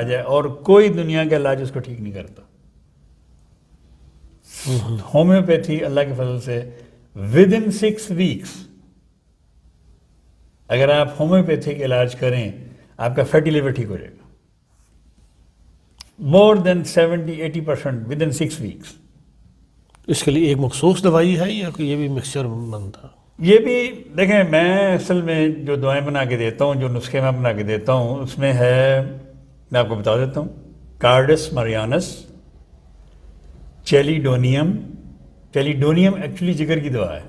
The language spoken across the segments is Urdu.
ہے اور کوئی دنیا کا علاج اس کو ٹھیک نہیں کرتا. ہومیوپیتھی اللہ کے فضل سے ود ان 6 weeks اگر آپ ہومیوپیتھک علاج کریں آپ کا فیٹی لیور ٹھیک ہو جائے گا. مور دین 70-80% ود ان 6 weeks. اس کے لیے ایک مخصوص دوائی ہے یا یہ بھی مکسچر بنتا؟ یہ بھی دیکھیں، میں اصل میں جو دعائیں بنا کے دیتا ہوں، جو نسخے میں بنا کے دیتا ہوں، اس میں ہے، میں آپ کو بتا دیتا ہوں، کارڈس مریانس، چیلیڈونیم ایکچولی جگر کی دوا ہے،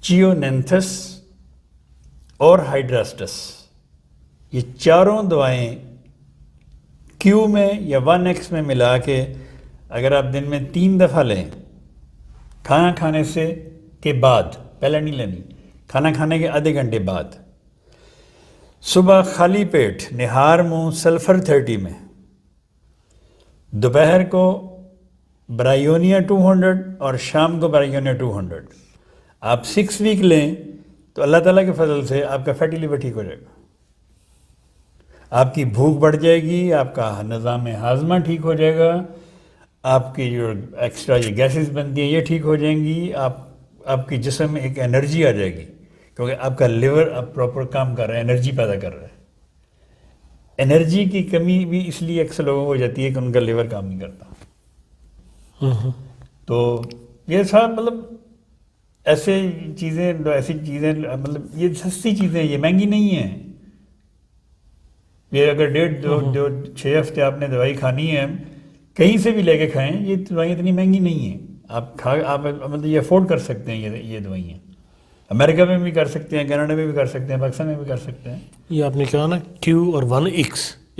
چیونینتھس اور ہائیڈراسٹس. یہ چاروں دوائیں کیو میں یا 1x میں ملا کے اگر آپ دن میں 3 دفعہ لیں، کھانا کھانے سے کے بعد، پہلے نہیں لینی، کھانا کھانے کے آدھے گھنٹے بعد، صبح خالی پیٹ نہار منہ سلفر 30 میں، دوپہر کو برائیونیا 200 اور شام کو برائیونیا 200. آپ 6 week لیں تو اللہ تعالیٰ کے فضل سے آپ کا فیٹی لیور ٹھیک ہو جائے گا، آپ کی بھوک بڑھ جائے گی، آپ کا نظام ہاضمہ ٹھیک ہو جائے گا، آپ کی جو ایکسٹرا یہ گیسز بنتی ہیں یہ ٹھیک ہو جائیں گی، آپ کی جسم میں ایک انرجی آ جائے گی کیونکہ آپ کا لیور اب پراپر کام کر رہا ہے، انرجی پیدا کر رہا ہے. انرجی کی کمی بھی اس لیے اکثر لوگوں کو ہو جاتی ہے کہ ان کا لیور کام نہیں کرتا. تو یہ سب مطلب ایسی چیزیں مطلب یہ سستی چیزیں، یہ مہنگی نہیں ہیں. یہ اگر 6 ہفتے آپ نے دوائی کھانی ہے، کہیں سے بھی لے کے کھائیں، یہ دوائیں اتنی مہنگی نہیں ہیں. آپ مطلب یہ افورڈ کر سکتے ہیں. یہ دوائیں امریکہ میں بھی کر سکتے ہیں، کینیڈا میں بھی کر سکتے ہیں، پاکستان میں بھی کر سکتے ہیں. یہ آپ نے کہا نا Q اور 1X،